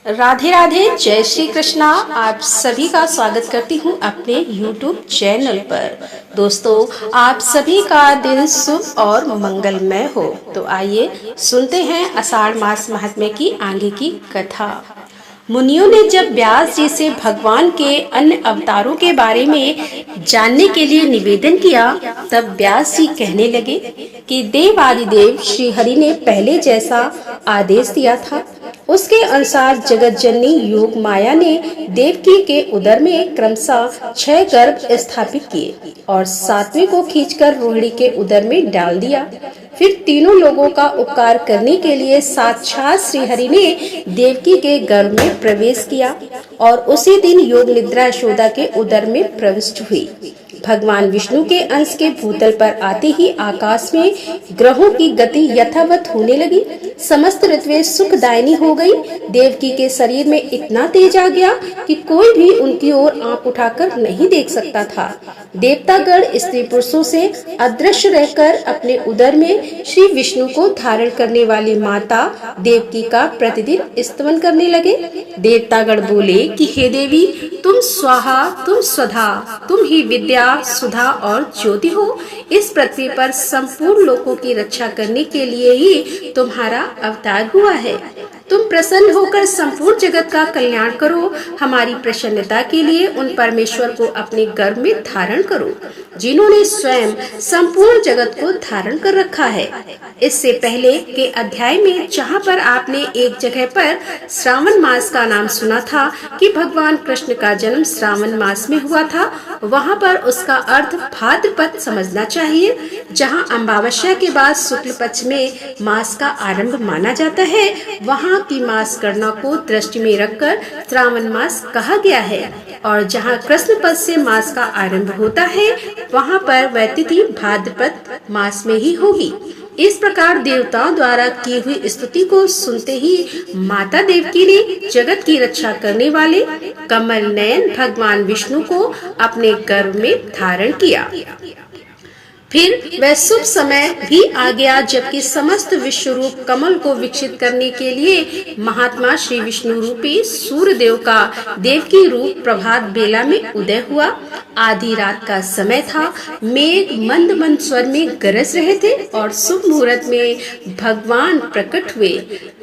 राधे राधे, जय श्री कृष्णा। आप सभी का स्वागत करती हूँ अपने YouTube चैनल पर। दोस्तों, आप सभी का दिन शुभ और मंगलमय हो। तो आइए सुनते हैं आषाढ़ मास महात्म्य की आगे की कथा। मुनियों ने जब व्यास जी से भगवान के अन्य अवतारों के बारे में जानने के लिए निवेदन किया, तब व्यास जी कहने लगे कि देव आदिदेव श्री हरि ने पहले जैसा आदेश दिया था, उसके अनुसार जगत जननी योग माया ने देवकी के उदर में क्रमशः 6 गर्भ स्थापित किए और 7वें को खींचकर रोहिणी के उदर में डाल दिया। फिर तीनों लोगों का उपकार करने के लिए साक्षात श्रीहरि ने देवकी के गर्भ में प्रवेश किया और उसी दिन योग निद्रा यशोदा के उदर में प्रविष्ट हुई। भगवान विष्णु के अंश के भूतल पर आते ही आकाश में ग्रहों की गति यथावत होने लगी। समस्त ऋतुएं सुखदायिनी हो गई। देवकी के शरीर में इतना तेज आ गया कि कोई भी उनकी ओर आंख उठाकर नहीं देख सकता था। देवतागण स्त्री पुरुषों से अदृश्य रहकर अपने उदर में श्री विष्णु को धारण करने वाली माता देवकी का प्रतिदिन स्तवन करने लगे। देवतागण बोले कि हे देवी, तुम स्वाहा, तुम स्वधा, तुम ही विद्या, सुधा और ज्योति हो। इस पृथ्वी पर संपूर्ण लोकों की रक्षा करने के लिए ही तुम्हारा अवतार हुआ है। तुम प्रसन्न होकर संपूर्ण जगत का कल्याण करो। हमारी प्रसन्नता के लिए उन परमेश्वर को अपने गर्भ में धारण करो, जिन्होंने स्वयं संपूर्ण जगत को धारण कर रखा है। इससे पहले के अध्याय में जहाँ पर आपने एक जगह पर श्रावण मास का नाम सुना था कि भगवान कृष्ण का जन्म श्रावण मास में हुआ था, वहाँ पर उसका अर्थ भाद्रपद समझना चाहिए। जहाँ अमावस्या के बाद शुक्ल पक्ष में मास का आरंभ माना जाता है, वहाँ की मास गणना को दृष्टि में रखकर श्रावण मास कहा गया है। और जहाँ कृष्ण पक्ष से मास का आरंभ होता है, वहाँ पर वह तिथि भाद्रपद मास में ही होगी। इस प्रकार देवताओं द्वारा की हुई स्तुति को सुनते ही माता देवकी ने जगत की रक्षा करने वाले कमल नयन भगवान विष्णु को अपने गर्भ में धारण किया। फिर वह शुभ समय भी आ गया जबकि समस्त विश्व रूप कमल को विकसित करने के लिए महात्मा श्री विष्णु रूपी सूर्य देव का देवकी रूप प्रभात बेला में उदय हुआ। आधी रात का समय था। मेघ मंद मंद स्वर में गरज रहे थे और शुभ मुहूर्त में भगवान प्रकट हुए।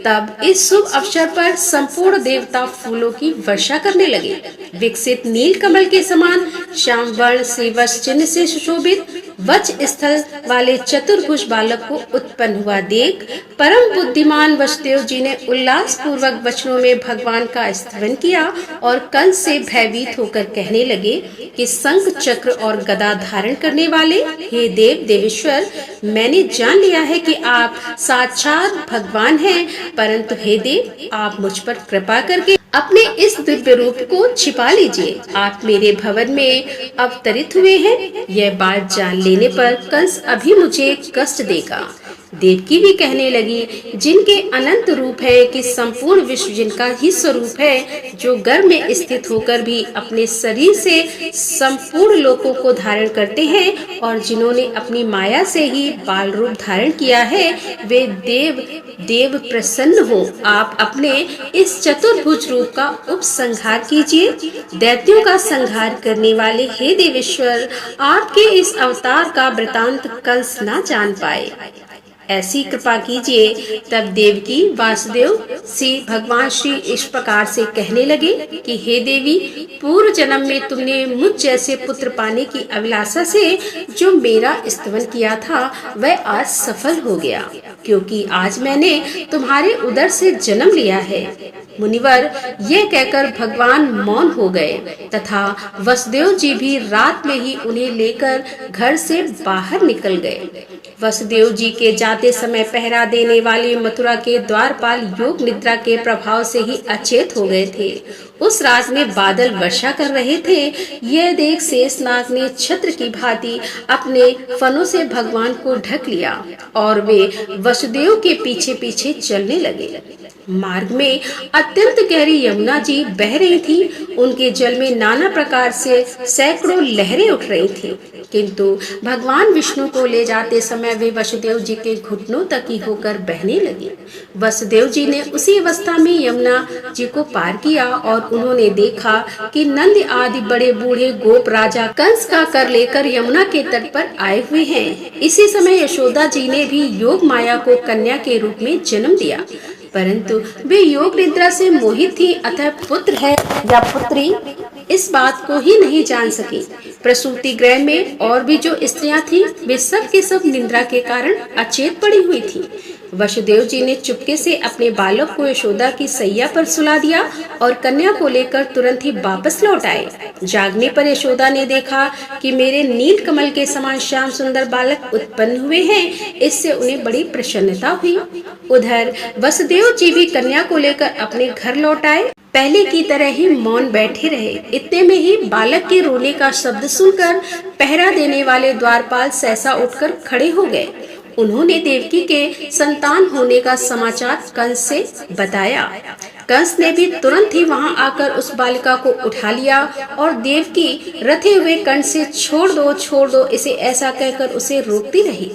तब इस शुभ अवसर पर संपूर्ण देवता फूलों की वर्षा करने लगे। विकसित नील कमल के समान श्याम वर्ण से वश चिन्ह से सुशोभित वच स्थल वाले चतुर्भुज बालक को उत्पन्न हुआ देख परम बुद्धिमान वसुदेव जी ने उल्लास पूर्वक वचनों में भगवान का स्तवन किया और कंस से भयभीत होकर कहने लगे कि शंख चक्र और गदा धारण करने वाले हे देव देवेश्वर, मैंने जान लिया है कि आप साक्षात भगवान हैं, परंतु हे देव, आप मुझ पर कृपा करके अपने इस दिव्य रूप को छिपा लीजिए। आप मेरे भवन में अवतरित हुए हैं, यह बात जान लेने पर कंस अभी मुझे कष्ट देगा। देवकी भी कहने लगी, जिनके अनंत रूप है कि संपूर्ण विश्व जिनका ही स्वरूप है, जो गर्भ में स्थित होकर भी अपने शरीर से संपूर्ण लोकों को धारण करते हैं और जिन्होंने अपनी माया से ही बाल रूप धारण किया है, वे देव प्रसन्न हो आप अपने इस चतुर्भुज रूप का उपसंहार कीजिए। दैत्यों का संहार करने वाले हे देवेश्वर, आपके इस अवतार का वृतांत कंस न जान पाए, ऐसी कृपा कीजिए। तब देवकी वासुदेव से भगवान श्री इस प्रकार से कहने लगे कि हे देवी, पूर्व जन्म में तुमने मुझ जैसे पुत्र पाने की अभिलाषा से जो मेरा स्तवन किया था, वह आज सफल हो गया, क्योंकि आज मैंने तुम्हारे उदर से जन्म लिया है। मुनिवर, यह कहकर भगवान मौन हो गए तथा वसुदेव जी भी रात में ही उन्हें लेकर घर से बाहर निकल गए। वसुदेव जी के जाते समय पहरा देने वाले मथुरा के द्वारपाल योग निद्रा के प्रभाव से ही अचेत हो गए थे। उस रात में बादल वर्षा कर रहे थे। यह देख शेषनाग ने छत्र की भांति अपने फनों से भगवान को ढक लिया और वे वसुदेव के पीछे पीछे चलने लगे। मार्ग में अत्यंत गहरी यमुना जी बह रही थी। उनके जल में नाना प्रकार से सैकड़ों लहरें उठ रही थी, किंतु भगवान विष्णु को ले जाते समय वे वसुदेव जी के घुटनों तक ही होकर बहने लगी। वसुदेव जी ने उसी अवस्था में यमुना जी को पार किया और उन्होंने देखा कि नंद आदि बड़े बूढ़े गोप राजा कंस का कर लेकर यमुना के तट पर आए हुए हैं। इसी समय यशोदा जी ने भी योग माया को कन्या के रूप में जन्म दिया, परंतु वे योग निद्रा से मोहित थी, अतः पुत्र है या पुत्री इस बात को ही नहीं जान सकी। प्रसूति गृह में और भी जो स्त्रियां थीं, वे सब के सब निद्रा के कारण अचेत पड़ी हुई थीं। वसुदेव जी ने चुपके से अपने बालक को यशोदा की सैया पर सुला दिया और कन्या को लेकर तुरंत ही वापस लौट आए। जागने पर यशोदा ने देखा कि मेरे नील कमल के समान श्याम सुंदर बालक उत्पन्न हुए हैं। इससे उन्हें बड़ी प्रसन्नता हुई। उधर वसुदेव जी भी कन्या को लेकर अपने घर लौट आए। पहले की तरह ही मौन बैठे रहे। इतने में ही बालक के रोने का शब्द सुनकर पहरा देने वाले द्वारपाल सहसा उठकर खड़े हो गए। उन्होंने देवकी के संतान होने का समाचार कंस से बताया। कंस ने भी तुरंत ही वहां आकर उस बालिका को उठा लिया और देवकी रथे हुए कंस से छोड़ दो इसे ऐसा कहकर उसे रोकती रही,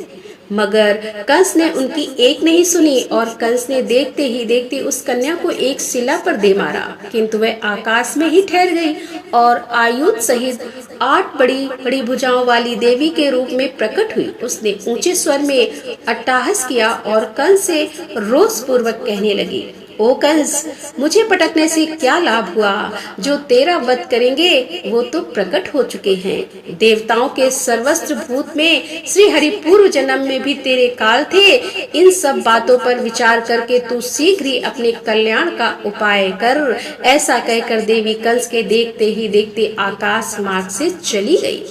मगर कंस ने उनकी एक नहीं सुनी और कंस ने देखते ही देखते उस कन्या को एक शिला पर दे मारा, किंतु वह आकाश में ही ठहर गई और आयुध सहित 8 बड़ी बड़ी भुजाओं वाली देवी के रूप में प्रकट हुई। उसने ऊंचे स्वर में अट्टहास किया और कंस से रोष पूर्वक कहने लगी, ओ कंस, मुझे पटकने से क्या लाभ हुआ? जो तेरा वध करेंगे वो तो प्रकट हो चुके हैं। देवताओं के सर्वस्त्र भूत में श्री हरि पूर्व जन्म में भी तेरे काल थे। इन सब बातों पर विचार करके तू शीघ्र ही अपने कल्याण का उपाय कर। ऐसा कहकर देवी कंस के देखते ही देखते आकाश मार्ग से चली गई।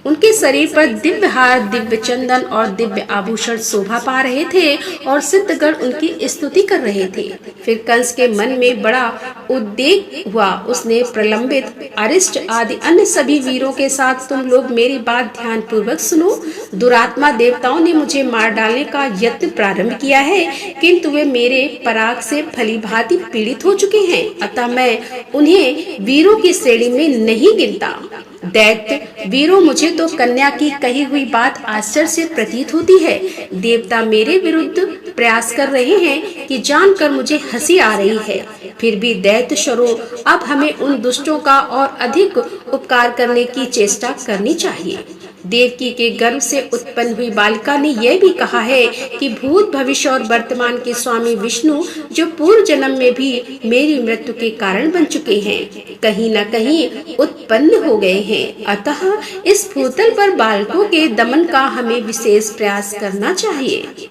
उनके शरीर पर दिव्य हार, दिव्य चंदन और दिव्य आभूषण शोभा पा रहे थे और सिद्धगण उनकी स्तुति कर रहे थे। फिर कंस के मन में बड़ा उद्वेग हुआ। उसने प्रलंबित, अरिष्ट आदि अन्य सभी वीरों के साथ, तुम लोग मेरी बात ध्यान पूर्वक सुनो। दुरात्मा देवताओं ने मुझे मार डालने का यत्न प्रारंभ किया है, किंतु वे मेरे पराग से फलीभांति पीड़ित हो चुके हैं, अतः मैं उन्हें वीरों की श्रेणी में नहीं गिनता। दैत्य वीरों, मुझे तो कन्या की कही हुई बात आश्चर्य से प्रतीत होती है। देवता मेरे विरुद्ध प्रयास कर रहे हैं कि जानकर मुझे हंसी आ रही है। फिर भी दैत्य शरो, अब हमें उन दुष्टों का और अधिक उपकार करने की चेष्टा करनी चाहिए। देवकी के गर्भ से उत्पन्न हुई बालिका ने यह भी कहा है कि भूत, भविष्य और वर्तमान के स्वामी विष्णु, जो पूर्व जन्म में भी मेरी मृत्यु के कारण बन चुके हैं, कहीं न कहीं उत्पन्न हो गए हैं। अतः इस भूतल पर बालकों के दमन का हमें विशेष प्रयास करना चाहिए।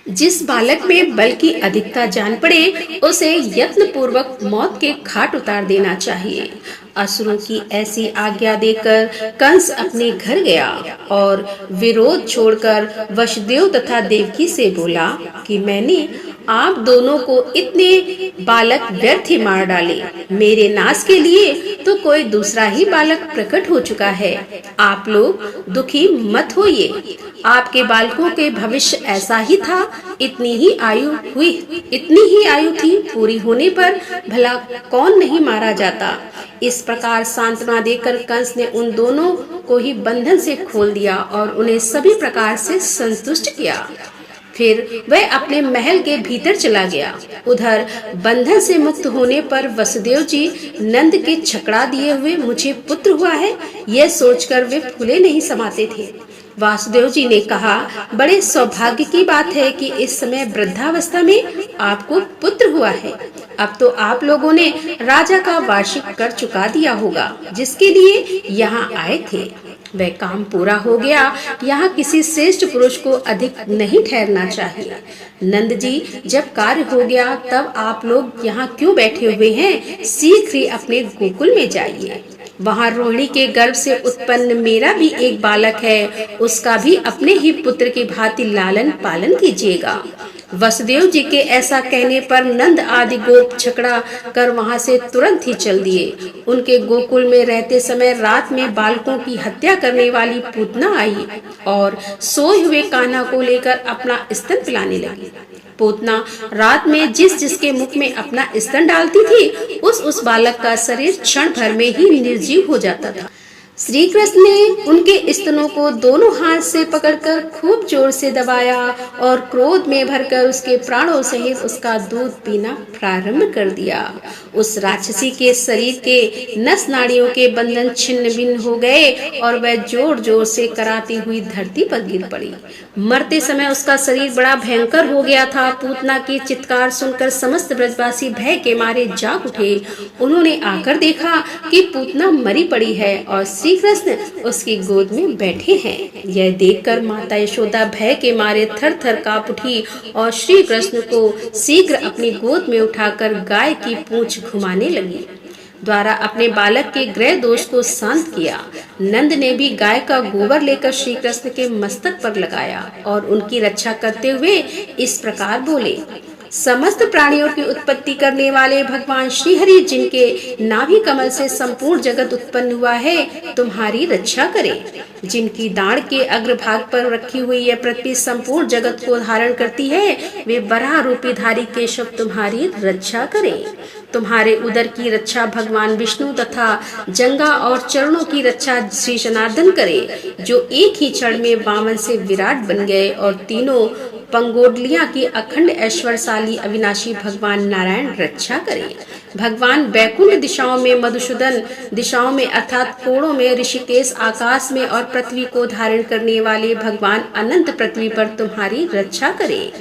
जिस बालक में बल की अधिकता जान पड़े, उसे यत्न पूर्वक मौत के घाट उतार देना चाहिए। असुरों की ऐसी आज्ञा देकर कंस अपने घर गया और विरोध छोड़कर वसुदेव तथा देवकी से बोला कि मैंने आप दोनों को इतने बालक व्यर्थ ही मार डाले। मेरे नाश के लिए तो कोई दूसरा ही बालक प्रकट हो चुका है। आप लोग दुखी मत होइए। आपके बालकों के भविष्य ऐसा ही था। इतनी ही आयु थी, पूरी होने पर भला कौन नहीं मारा जाता। इस प्रकार सांत्वना देकर कंस ने उन दोनों को ही बंधन से खोल दिया और उन्हें सभी प्रकार से संतुष्ट किया। फिर वह अपने महल के भीतर चला गया। उधर बंधन से मुक्त होने पर वसुदेव जी नंद के छकड़ा दिए हुए मुझे पुत्र हुआ है, यह सोचकर वे फूले नहीं समाते थे। वासुदेव जी ने कहा, बड़े सौभाग्य की बात है कि इस समय वृद्धावस्था में आपको पुत्र हुआ है। अब तो आप लोगों ने राजा का वार्षिक कर चुका दिया होगा, जिसके लिए यहाँ आए थे। वह काम पूरा हो गया। यहाँ किसी श्रेष्ठ पुरुष को अधिक नहीं ठहरना चाहिए। नंद जी, जब कार्य हो गया तब आप लोग यहाँ क्यों बैठे हुए हैं? शीघ्र ही अपने गोकुल में जाइए। वहाँ रोहिणी के गर्भ से उत्पन्न मेरा भी एक बालक है, उसका भी अपने ही पुत्र की भांति लालन पालन कीजिएगा। वसुदेव जी के ऐसा कहने पर नंद आदि गोप छकड़ा कर वहां से तुरंत ही चल दिए। उनके गोकुल में रहते समय रात में बालकों की हत्या करने वाली पूतना आई और सोए हुए कान्हा को लेकर अपना स्तन पिलाने लगी। पूतना रात में जिस जिसके मुख में अपना स्तन डालती थी उस बालक का शरीर क्षण भर में ही निर्जीव हो जाता था। श्री कृष्ण ने उनके स्तनों को दोनों हाथ से पकड़कर खूब जोर से दबाया और क्रोध में भरकर उसके प्राणों सहित उसका दूध पीना प्रारंभ कर दिया। उस राक्षसी के शरीर के नस नाड़ियों के बंधन छिन्न भिन्न हो गए और वह जोर जोर से कराती हुई धरती पर गिर पड़ी। मरते समय उसका शरीर बड़ा भयंकर हो गया था। पूतना की चित्कार सुनकर समस्त ब्रजवासी भय के मारे जाग उठे। उन्होंने आकर देखा कि पूतना मरी पड़ी है और श्री कृष्ण उसकी गोद में बैठे हैं। यह देखकर माता यशोदा भय के मारे थर थर कांप उठी और श्री कृष्ण को शीघ्र अपनी गोद में उठाकर गाय की पूंछ घुमाने लगी। द्वारा अपने बालक के ग्रह दोष को शांत किया। नंद ने भी गाय का गोबर लेकर श्री कृष्ण के मस्तक पर लगाया और उनकी रक्षा करते हुए इस प्रकार बोले, समस्त प्राणियों की उत्पत्ति करने वाले भगवान श्री हरि जिनके नाभि कमल से संपूर्ण जगत उत्पन्न हुआ है तुम्हारी रक्षा करें। जिनकी दाढ़ के अग्रभाग पर रखी हुई यह पृथ्वी संपूर्ण जगत को धारण करती है वे बराह रूपी धारी केशव तुम्हारी रक्षा करें। तुम्हारे उदर की रक्षा भगवान विष्णु तथा जंगा और चरणों की रक्षा श्री जनार्दन करे जो एक ही क्षण में वामन से विराट बन गए और तीनों पंगोडलियां की अखंड ऐश्वर्यशाली अविनाशी भगवान नारायण रक्षा करे। भगवान वैकुंठ दिशाओं में, मधुसूदन दिशाओं में अर्थात कोणों में, ऋषिकेश आकाश में और पृथ्वी को धारण करने वाले भगवान अनंत पृथ्वी पर तुम्हारी रक्षा करे।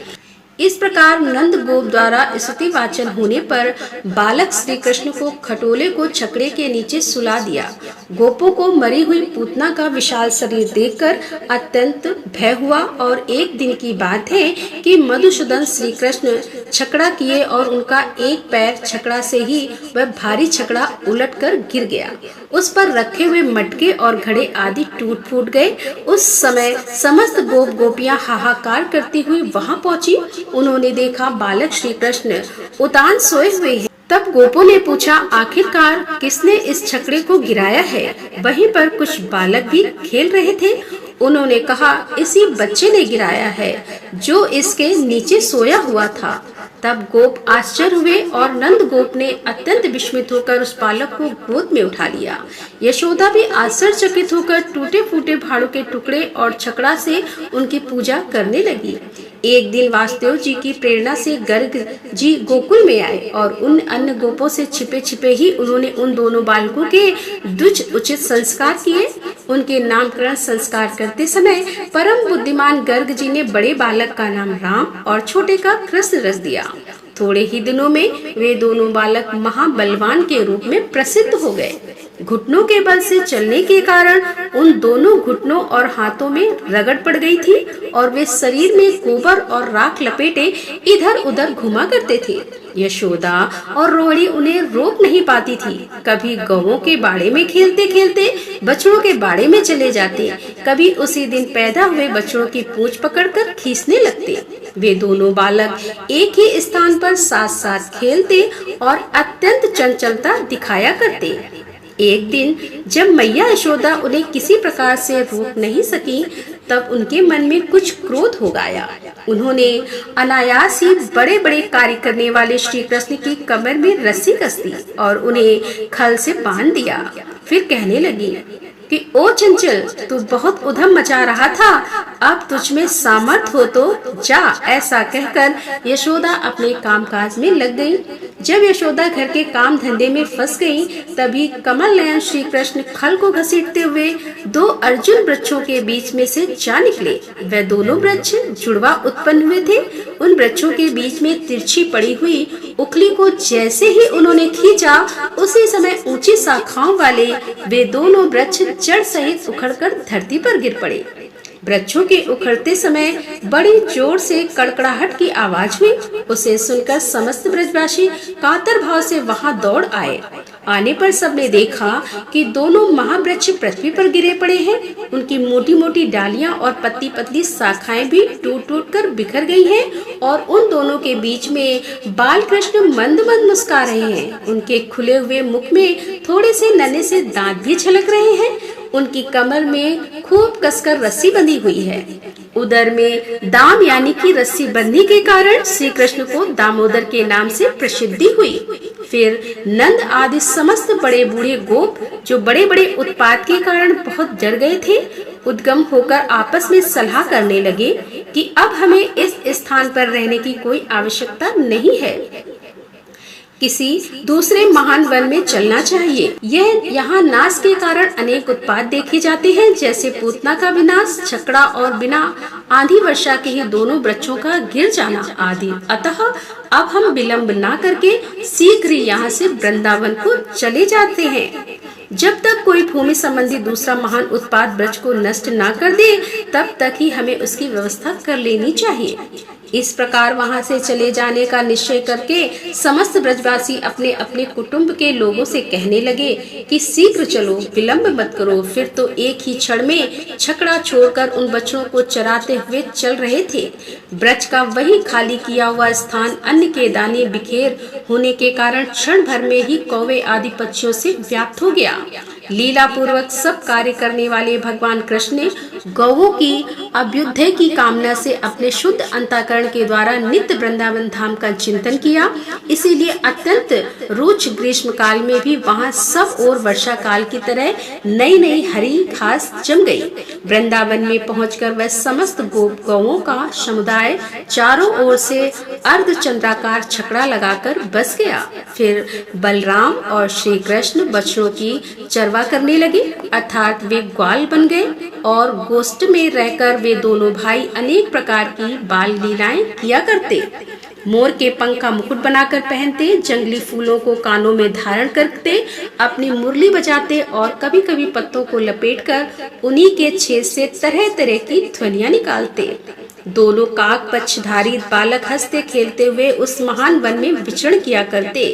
इस प्रकार नंद गोप द्वारा स्तुति वाचन होने पर बालक श्री कृष्ण को खटोले को छकड़े के नीचे सुला दिया। गोपों को मरी हुई पूतना का विशाल शरीर देखकर अत्यंत भय हुआ और एक दिन की बात है कि मधुसूदन श्री कृष्ण छकड़ा किए और उनका एक पैर छकड़ा से ही वह भारी छकड़ा उलटकर गिर गया। उस पर रखे हुए मटके और घड़े आदि टूट फूट गए। उस समय समस्त गोप गोपियां हाहाकार करती हुई वहां पहुंची। उन्होंने देखा बालक श्री कृष्ण उतान सोए हुए हैं। तब गोपों ने पूछा, आखिरकार किसने इस छकड़े को गिराया है? वहीं पर कुछ बालक भी खेल रहे थे। उन्होंने कहा, इसी बच्चे ने गिराया है जो इसके नीचे सोया हुआ था। तब गोप आश्चर्य हुए और नंद गोप ने अत्यंत विस्मित होकर उस बालक को गोद में उठा लिया। यशोदा भी आश्चर्यचकित होकर टूटे फूटे भाड़ों के टुकड़े और छकड़ा से उनकी पूजा करने लगी। एक दिन वासुदेव जी की प्रेरणा से गर्ग जी गोकुल में आए और उन अन्य गोपों से छिपे छिपे ही उन्होंने उन दोनों बालकों के द्विज उचित संस्कार किए। उनके नामकरण संस्कार करते समय परम बुद्धिमान गर्ग जी ने बड़े बालक का नाम राम और छोटे का कृष्ण रख दिया। थोड़े ही दिनों में वे दोनों बालक महाबलवान के रूप में प्रसिद्ध हो गए। घुटनों के बल से चलने के कारण उन दोनों घुटनों और हाथों में रगड़ पड़ गई थी और वे शरीर में गोबर और राख लपेटे इधर उधर घुमा करते थे। यशोदा और रोहिणी उन्हें रोक नहीं पाती थी। कभी गौओं के बाड़े में खेलते खेलते बछड़ों के बाड़े में चले जाते, कभी उसी दिन पैदा हुए बछड़ों की पूंछ पकड़कर खींचने लगते। वे दोनों बालक एक ही स्थान पर साथ साथ खेलते और अत्यंत चंचलता दिखाया करते। एक दिन जब मैया यशोदा उन्हें किसी प्रकार से रोक नहीं सकी, तब उनके मन में कुछ क्रोध हो गया। उन्होंने अनायास ही बड़े बड़े कार्य करने वाले श्री कृष्ण की कमर में रस्सी कस दी और उन्हें खल से बांध दिया। फिर कहने लगी कि ओ चंचल, तू बहुत उधम मचा रहा था, अब तुझ में सामर्थ हो तो जा। ऐसा कहकर यशोदा अपने कामकाज में लग गई। जब यशोदा घर के काम धंधे में फंस गई, तभी कमल नयन श्री कृष्ण खल को घसीटते हुए दो अर्जुन वृक्षों के बीच में से जा निकले। वह दोनों वृक्ष जुड़वा उत्पन्न हुए थे। उन वृक्षों के बीच में तिरछी पड़ी हुई उखली को जैसे ही उन्होंने खींचा, उसी समय ऊंची शाखाओं वाले वे दोनों वृक्ष जड़ सहित उखड़कर धरती पर गिर पड़े। वृक्षों के उखड़ते समय बड़ी जोर से कड़कड़ाहट की आवाज हुई। उसे सुनकर समस्त ब्रजवासी कातर भाव से वहां दौड़ आए आने पर सबने देखा कि दोनों महावृक्ष पृथ्वी पर गिरे पड़े हैं। उनकी मोटी मोटी डालियां और पतली पतली शाखाएं भी टूट टूट कर बिखर गई हैं और उन दोनों के बीच में बाल कृष्ण मंद मंद मुस्कुरा रहे हैं। उनके खुले हुए मुख में थोड़े से नन्हे से दांत भी झलक रहे हैं। उनकी कमर में खूब कसकर रस्सी बंधी हुई है। उदर में दाम यानी कि रस्सी बंधने के कारण श्री कृष्ण को दामोदर के नाम से प्रसिद्धि हुई। फिर नंद आदि समस्त बड़े बूढ़े गोप जो बड़े बड़े उत्पात के कारण बहुत डर गए थे, उद्गम होकर आपस में सलाह करने लगे कि अब हमें इस स्थान पर रहने की कोई आवश्यकता नहीं है, किसी दूसरे महान वन में चलना चाहिए। यहाँ नाश के कारण अनेक उत्पात देखे जाते हैं, जैसे पूतना का विनाश, छकड़ा और बिना आंधी वर्षा के ही दोनों वृक्षों का गिर जाना आदि। अतः अब हम विलंब ना करके शीघ्र यहाँ से वृंदावन को चले जाते हैं। जब तक कोई भूमि संबंधी दूसरा महान उत्पात वृक्ष को नष्ट ना कर दे, तब तक ही हमें उसकी व्यवस्था कर लेनी चाहिए। इस प्रकार वहां से चले जाने का निश्चय करके समस्त ब्रजवासी अपने अपने कुटुंब के लोगों से कहने लगे कि शीघ्र चलो, विलंब मत करो। फिर तो एक ही क्षण में छकड़ा छोड़कर उन बच्चों को चराते हुए चल रहे थे। ब्रज का वही खाली किया हुआ स्थान अन्न के दाने बिखेर होने के कारण क्षण भर में ही कौवे आदि पक्षियों से व्याप्त हो गया। लीला पूर्वक सब कार्य करने वाले भगवान कृष्ण ने गौओं की अभ्युदय की कामना से अपने शुद्ध अंतःकरण के द्वारा नित्य वृंदावन धाम का चिंतन किया। इसीलिए अत्यंत रुच ग्रीष्म काल में भी वहाँ सब और वर्षा काल की तरह नई नई हरी घास जम गई। वृंदावन में पहुंचकर वह समस्त गौओं का समुदाय चारों ओर से अर्धचंद्राकार छकड़ा लगाकर बस गया। फिर बलराम और श्री कृष्ण बछड़ों की चरवा करने लगे, अर्थात वे ग्वाल बन गए और गोष्ठ में रहकर वे दोनों भाई अनेक प्रकार की बाल लीलाएं किया करते। मोर के पंख का मुकुट बनाकर पहनते, जंगली फूलों को कानों में धारण करते, अपनी मुरली बजाते और कभी कभी पत्तों को लपेटकर उन्हीं के छेद से तरह तरह की ध्वनियां निकालते। दोनों काक पक्षधारी बालक हंसते खेलते हुए उस महान वन में विचरण किया करते।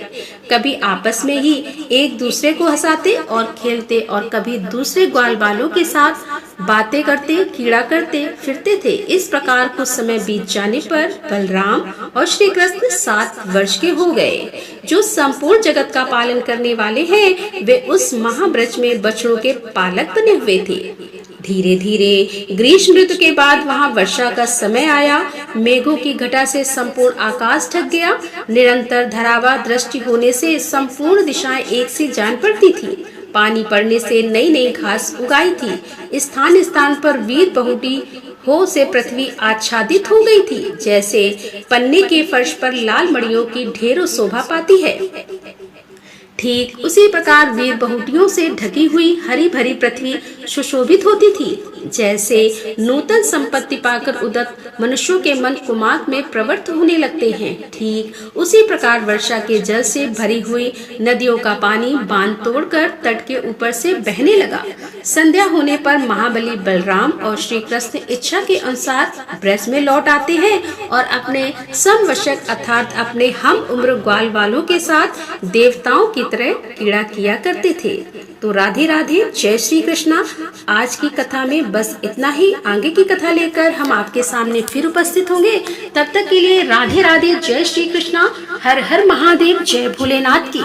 कभी आपस में ही एक दूसरे को हंसाते और खेलते और कभी दूसरे ग्वाल बालों के साथ बातें करते कीड़ा करते फिरते थे। इस प्रकार कुछ समय बीत जाने पर बलराम और श्री कृष्ण 7 वर्ष के हो गए। जो संपूर्ण जगत का पालन करने वाले हैं, वे उस महाब्रज में बछड़ों के पालक बने हुए थे। धीरे धीरे ग्रीष्म ऋतु के बाद वहाँ वर्षा का समय आया। मेघों की घटा से संपूर्ण आकाश ढक गया। निरंतर धरावा दृष्टि होने से संपूर्ण दिशाएं एक सी जान पड़ती थी। पानी पड़ने से नई नई घास उगाई थी। स्थान स्थान पर वीर बहुटी हो से पृथ्वी आच्छादित हो गई थी, जैसे पन्ने के फर्श पर लाल मड़ियों की ढेरों शोभा पाती है। ठीक उसी प्रकार वीर बहुटियों से ढकी हुई हरी भरी पृथ्वी सुशोभित होती थी। जैसे नूतन संपत्ति पाकर उदक मनुष्यों के मन कुमाक में प्रवृत्त होने लगते हैं, ठीक उसी प्रकार वर्षा के जल से भरी हुई नदियों का पानी बांध तोड़कर तट के ऊपर से बहने लगा। संध्या होने पर महाबली बलराम और श्री कृष्ण इच्छा के अनुसार ब्रज में लौट आते हैं और अपने समवशक अर्थात अपने हम उम्र ग्वाल वालों के साथ देवताओं की तरह क्रीड़ा किया करते थे। तो राधे राधे, जय श्री कृष्णा। आज की कथा में बस इतना ही। आगे की कथा लेकर हम आपके सामने फिर उपस्थित होंगे। तब तक के लिए राधे राधे, जय श्री कृष्णा। हर हर महादेव, जय भोलेनाथ की।